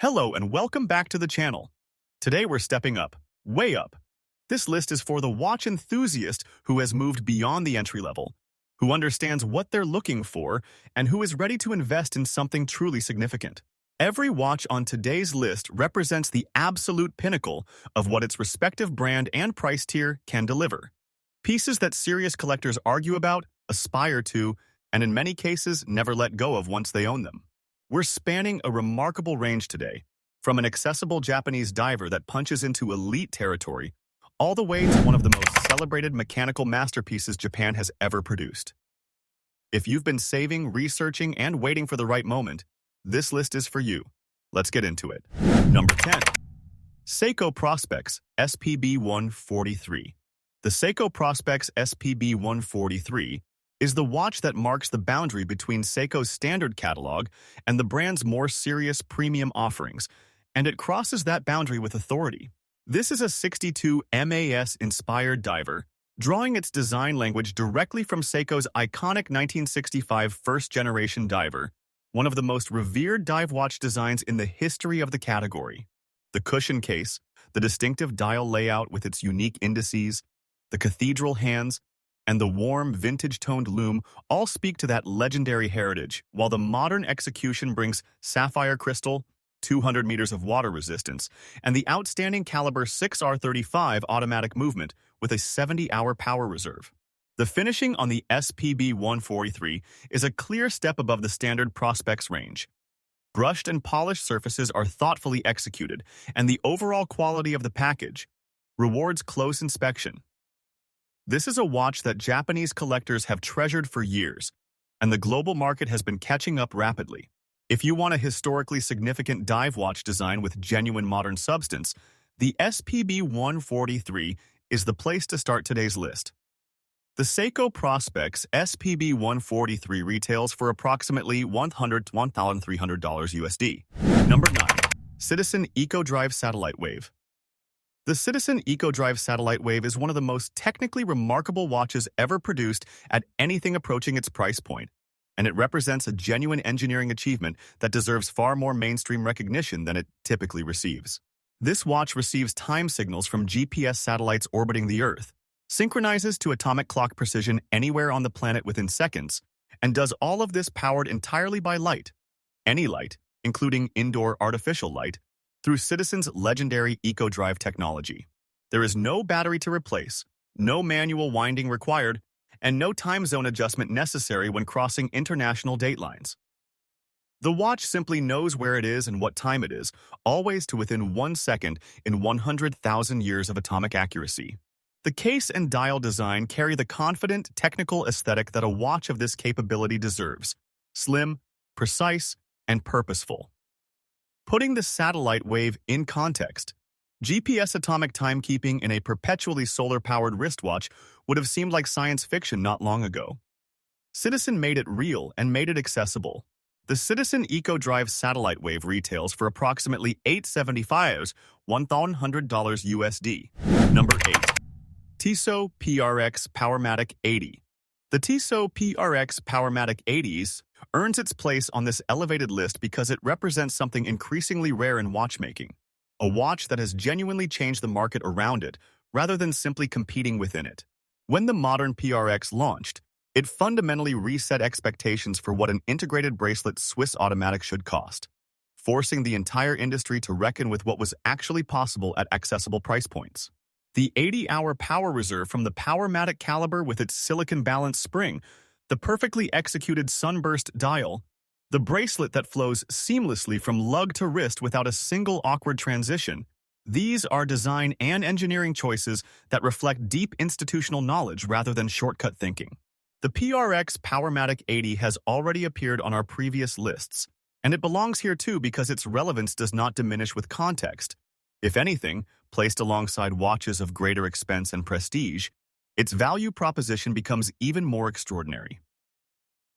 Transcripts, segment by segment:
Hello and welcome back to the channel. Today we're stepping up, way up. This list is for the watch enthusiast who has moved beyond the entry level, who understands what they're looking for, and who is ready to invest in something truly significant. Every watch on today's list represents the absolute pinnacle of what its respective brand and price tier can deliver. Pieces that serious collectors argue about, aspire to, and in many cases never let go of once they own them. We're spanning a remarkable range today, from an accessible Japanese diver that punches into elite territory, all the way to one of the most celebrated mechanical masterpieces Japan has ever produced. If you've been saving, researching, and waiting for the right moment, this list is for you. Let's get into it. Number 10. Seiko Prospex SPB143. The Seiko Prospex SPB143 is the watch that marks the boundary between Seiko's standard catalog and the brand's more serious premium offerings, and it crosses that boundary with authority. This is a 62 MAS-inspired diver, drawing its design language directly from Seiko's iconic 1965 first-generation diver, one of the most revered dive watch designs in the history of the category. The cushion case, the distinctive dial layout with its unique indices, the cathedral hands, and the warm, vintage-toned lume all speak to that legendary heritage, while the modern execution brings sapphire crystal, 200 meters of water resistance, and the outstanding caliber 6R35 automatic movement with a 70-hour power reserve. The finishing on the SPB143 is a clear step above the standard Prospex range. Brushed and polished surfaces are thoughtfully executed, and the overall quality of the package rewards close inspection. This is a watch that Japanese collectors have treasured for years, and the global market has been catching up rapidly. If you want a historically significant dive watch design with genuine modern substance, the SPB143 is the place to start today's list. The Seiko Prospex SPB143 retails for approximately $100 to $1,300 USD. Number 9. Citizen EcoDrive Satellite Wave. The Citizen EcoDrive Satellite Wave is one of the most technically remarkable watches ever produced at anything approaching its price point, and it represents a genuine engineering achievement that deserves far more mainstream recognition than it typically receives. This watch receives time signals from GPS satellites orbiting the Earth, synchronizes to atomic clock precision anywhere on the planet within seconds, and does all of this powered entirely by light, any light, including indoor artificial light, through Citizen's legendary EcoDrive technology. There is no battery to replace, no manual winding required, and no time zone adjustment necessary when crossing international datelines. The watch simply knows where it is and what time it is, always to within 1 second in 100,000 years of atomic accuracy. The case and dial design carry the confident, technical aesthetic that a watch of this capability deserves: slim, precise, and purposeful. Putting the satellite wave in context, GPS atomic timekeeping in a perpetually solar-powered wristwatch would have seemed like science fiction not long ago. Citizen made it real and made it accessible. The Citizen EcoDrive Satellite Wave retails for approximately $875, $1,100 USD. Number 8. Tissot PRX Powermatic 80. The Tissot PRX Powermatic 80s earns its place on this elevated list because it represents something increasingly rare in watchmaking, a watch that has genuinely changed the market around it rather than simply competing within it. When the modern PRX launched, it fundamentally reset expectations for what an integrated bracelet Swiss automatic should cost, forcing the entire industry to reckon with what was actually possible at accessible price points. The 80-hour power reserve from the Powermatic caliber with its silicon-balanced spring, the perfectly executed sunburst dial, the bracelet that flows seamlessly from lug to wrist without a single awkward transition. These are design and engineering choices that reflect deep institutional knowledge rather than shortcut thinking. The PRX Powermatic 80 has already appeared on our previous lists, and it belongs here too because its relevance does not diminish with context. If anything, placed alongside watches of greater expense and prestige, its value proposition becomes even more extraordinary.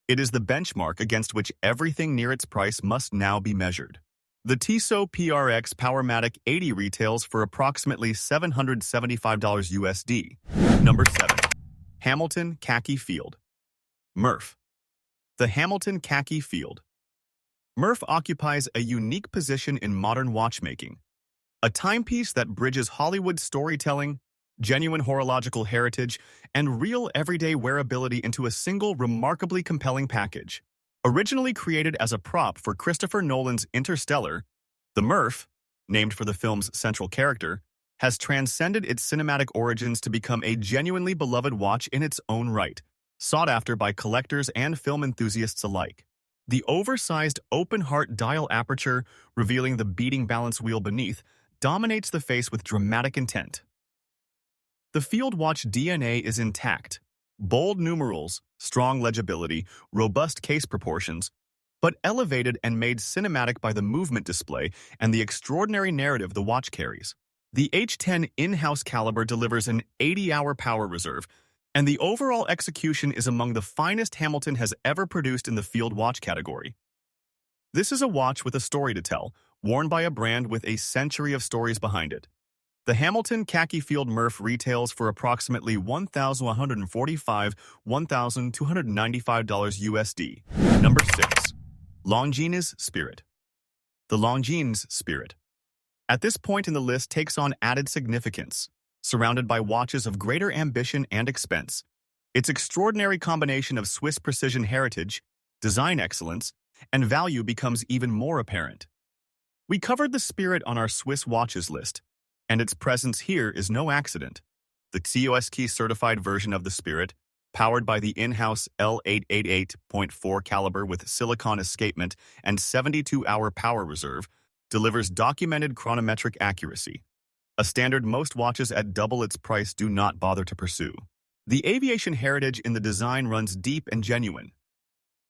It is the benchmark against which everything near its price must now be measured. The Tissot PRX Powermatic 80 retails for approximately $775 USD. Number 7. Hamilton Khaki Field Murph. The Hamilton Khaki Field Murph occupies a unique position in modern watchmaking, a timepiece that bridges Hollywood storytelling, genuine horological heritage, and real everyday wearability into a single remarkably compelling package. Originally created as a prop for Christopher Nolan's Interstellar, the Murph, named for the film's central character, has transcended its cinematic origins to become a genuinely beloved watch in its own right, sought after by collectors and film enthusiasts alike. The oversized open-heart dial aperture, revealing the beating balance wheel beneath, dominates the face with dramatic intent. The field watch DNA is intact. Bold numerals, strong legibility, robust case proportions, but elevated and made cinematic by the movement display and the extraordinary narrative the watch carries. The H10 in-house caliber delivers an 80-hour power reserve, and the overall execution is among the finest Hamilton has ever produced in the field watch category. This is a watch with a story to tell, worn by a brand with a century of stories behind it. The Hamilton Khaki Field Murph retails for approximately $1,145, $1,295 USD. Number 6. Longines Spirit. The Longines Spirit, at this point in the list, takes on added significance. Surrounded by watches of greater ambition and expense, its extraordinary combination of Swiss precision heritage, design excellence, and value becomes even more apparent. We covered the Spirit on our Swiss watches list, and its presence here is no accident. The COSK certified version of the Spirit, powered by the in-house L888.4 caliber with silicon escapement and 72-hour power reserve, delivers documented chronometric accuracy, a standard most watches at double its price do not bother to pursue. The aviation heritage in the design runs deep and genuine.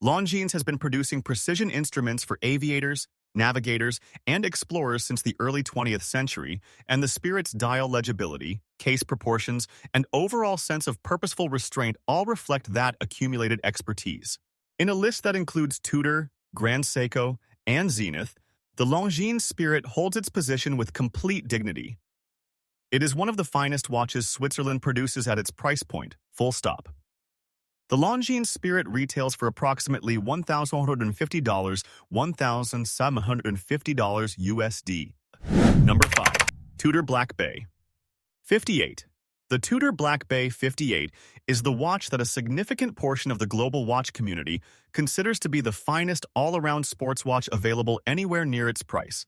Longines has been producing precision instruments for aviators, navigators, and explorers since the early 20th century, and the Spirit's dial legibility, case proportions, and overall sense of purposeful restraint all reflect that accumulated expertise. In a list that includes Tudor, Grand Seiko, and Zenith, the Longines Spirit holds its position with complete dignity. It is one of the finest watches Switzerland produces at its price point, full stop. The Longines Spirit retails for approximately $1,150, $1,750 USD. Number 5. Tudor Black Bay 58. The Tudor Black Bay 58 is the watch that a significant portion of the global watch community considers to be the finest all-around sports watch available anywhere near its price,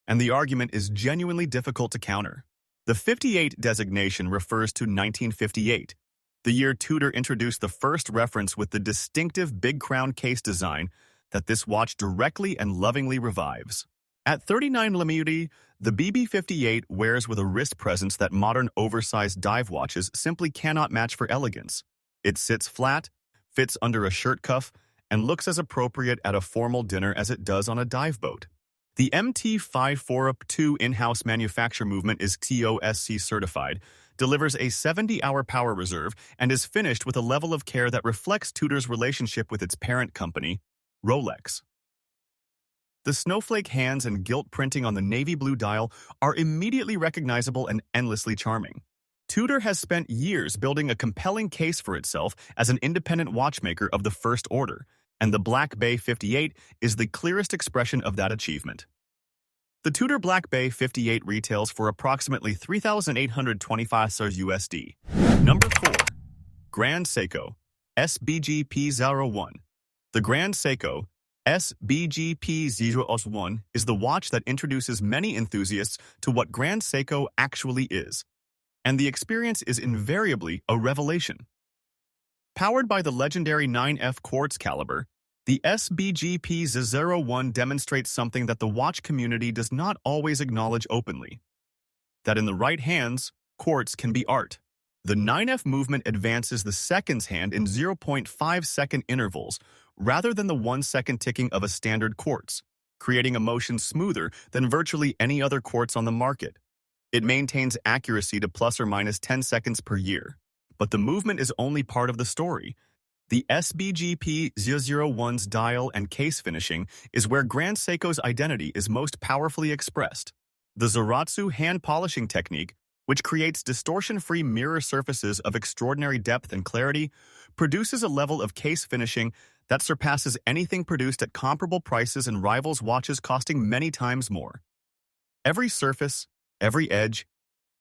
and the argument is genuinely difficult to counter. The 58 designation refers to 1958, the year Tudor introduced the first reference with the distinctive big crown case design that this watch directly and lovingly revives. At 39 mm, the BB58 wears with a wrist presence that modern oversized dive watches simply cannot match for elegance. It sits flat, fits under a shirt cuff, and looks as appropriate at a formal dinner as it does on a dive boat. The MT542 in-house manufacture movement is TOSC certified, delivers a 70-hour power reserve, and is finished with a level of care that reflects Tudor's relationship with its parent company, Rolex. The snowflake hands and gilt printing on the navy blue dial are immediately recognizable and endlessly charming. Tudor has spent years building a compelling case for itself as an independent watchmaker of the first order, and the Black Bay 58 is the clearest expression of that achievement. The Tudor Black Bay 58 retails for approximately $3,825 USD. Number 4. Grand Seiko SBGP001. The Grand Seiko SBGP001 is the watch that introduces many enthusiasts to what Grand Seiko actually is, and the experience is invariably a revelation. Powered by the legendary 9F quartz caliber, the SBGP001 demonstrates something that the watch community does not always acknowledge openly: that in the right hands, quartz can be art. The 9F movement advances the seconds hand in 0.5-second intervals rather than the 1-second ticking of a standard quartz, creating a motion smoother than virtually any other quartz on the market. It maintains accuracy to plus or minus 10 seconds per year. But the movement is only part of the story. The SBGP001's dial and case finishing is where Grand Seiko's identity is most powerfully expressed. The Zaratsu hand polishing technique, which creates distortion-free mirror surfaces of extraordinary depth and clarity, produces a level of case finishing that surpasses anything produced at comparable prices and rivals watches costing many times more. Every surface, every edge,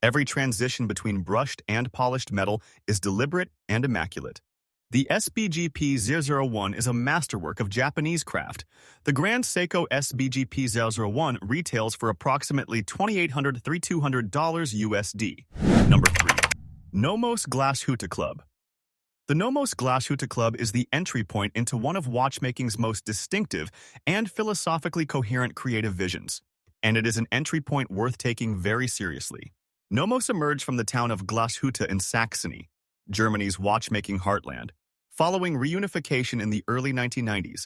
every transition between brushed and polished metal is deliberate and immaculate. The SBGP001 is a masterwork of Japanese craft. The Grand Seiko SBGP001 retails for approximately $2,800 to $3,200 USD. Number 3. Nomos Glashütte Club. The Nomos Glashütte Club is the entry point into one of watchmaking's most distinctive and philosophically coherent creative visions, and it is an entry point worth taking very seriously. Nomos emerged from the town of Glashütte in Saxony, Germany's watchmaking heartland, following reunification in the early 1990s,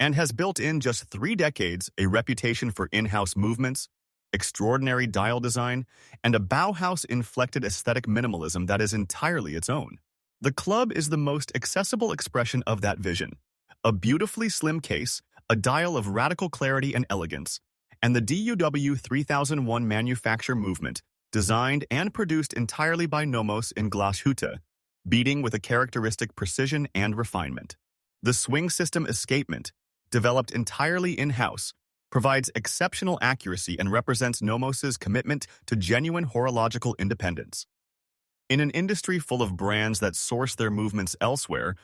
and has built in just 3 decades a reputation for in-house movements, extraordinary dial design, and a Bauhaus-inflected aesthetic minimalism that is entirely its own. The club is the most accessible expression of that vision. A beautifully slim case, a dial of radical clarity and elegance, and the DUW 3001 manufacture movement, designed and produced entirely by Nomos in Glashütte, beating with a characteristic precision and refinement. The swing system escapement, developed entirely in-house, provides exceptional accuracy and represents Nomos's commitment to genuine horological independence. In an industry full of brands that source their movements elsewhere,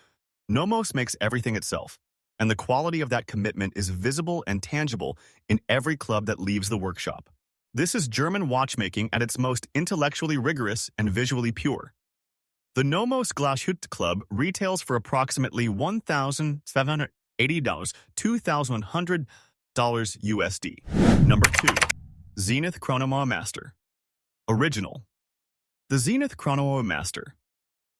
Nomos makes everything itself, and the quality of that commitment is visible and tangible in every club that leaves the workshop. This is German watchmaking at its most intellectually rigorous and visually pure. The Nomos Glashütte Club retails for approximately $1,780 to $2,100 USD. Number 2. Zenith Chronomaster. Original. The Zenith Chronomaster.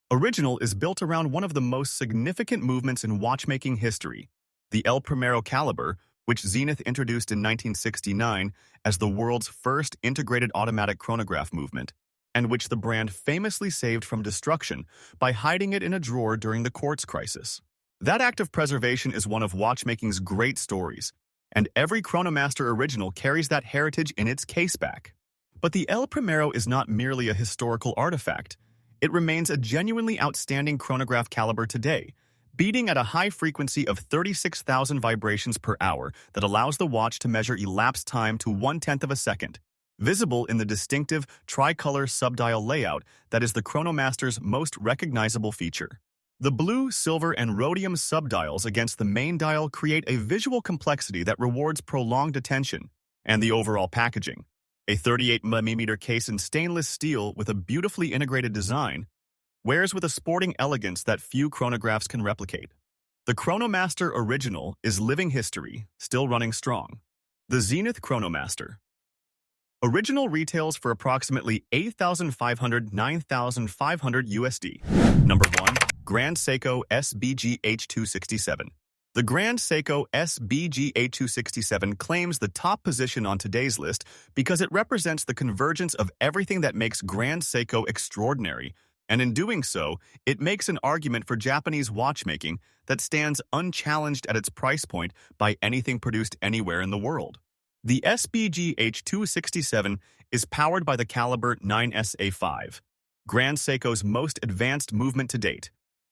Original is built around one of the most significant movements in watchmaking history, the El Primero caliber, which Zenith introduced in 1969 as the world's first integrated automatic chronograph movement, and which the brand famously saved from destruction by hiding it in a drawer during the quartz crisis. That act of preservation is one of watchmaking's great stories, and every Chronomaster original carries that heritage in its caseback. But the El Primero is not merely a historical artifact. It remains a genuinely outstanding chronograph caliber today, beating at a high frequency of 36,000 vibrations per hour that allows the watch to measure elapsed time to 1/10 of a second, visible in the distinctive tricolor subdial layout that is the Chronomaster's most recognizable feature. The blue, silver, and rhodium subdials against the main dial create a visual complexity that rewards prolonged attention, and the overall packaging, a 38mm case in stainless steel with a beautifully integrated design, wears with a sporting elegance that few chronographs can replicate. The Chronomaster Original is living history, still running strong. The Zenith Chronomaster. Original retails for approximately $8,500 to $9,500 USD. Number 1. Grand Seiko SBGH267. The Grand Seiko SBGH267 claims the top position on today's list because it represents the convergence of everything that makes Grand Seiko extraordinary, and in doing so, it makes an argument for Japanese watchmaking that stands unchallenged at its price point by anything produced anywhere in the world. The SBGH267 is powered by the caliber 9SA5, Grand Seiko's most advanced movement to date,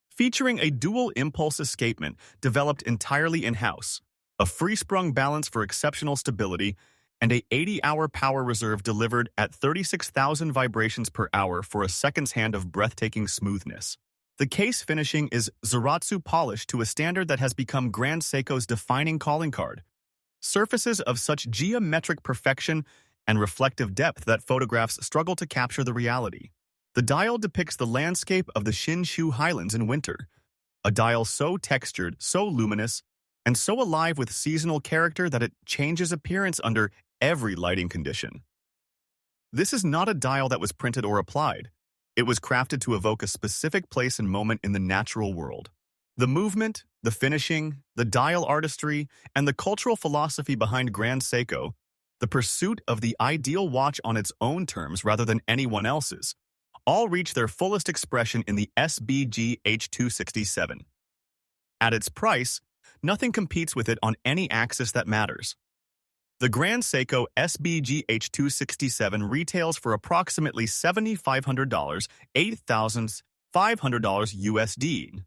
featuring a dual impulse escapement developed entirely in-house, a free-sprung balance for exceptional stability, and a 80-hour power reserve delivered at 36,000 vibrations per hour for a second's hand of breathtaking smoothness. The case finishing is Zaratsu polish to a standard that has become Grand Seiko's defining calling card. Surfaces of such geometric perfection and reflective depth that photographs struggle to capture the reality. The dial depicts the landscape of the Shinshu Highlands in winter, a dial so textured, so luminous, and so alive with seasonal character that it changes appearance under every lighting condition. This is not a dial that was printed or applied. It was crafted to evoke a specific place and moment in the natural world. The movement, the finishing, the dial artistry, and the cultural philosophy behind Grand Seiko, the pursuit of the ideal watch on its own terms rather than anyone else's, all reach their fullest expression in the SBGH267. At its price, nothing competes with it on any axis that matters. The Grand Seiko SBGH267 retails for approximately $7,500, $8,500 USD.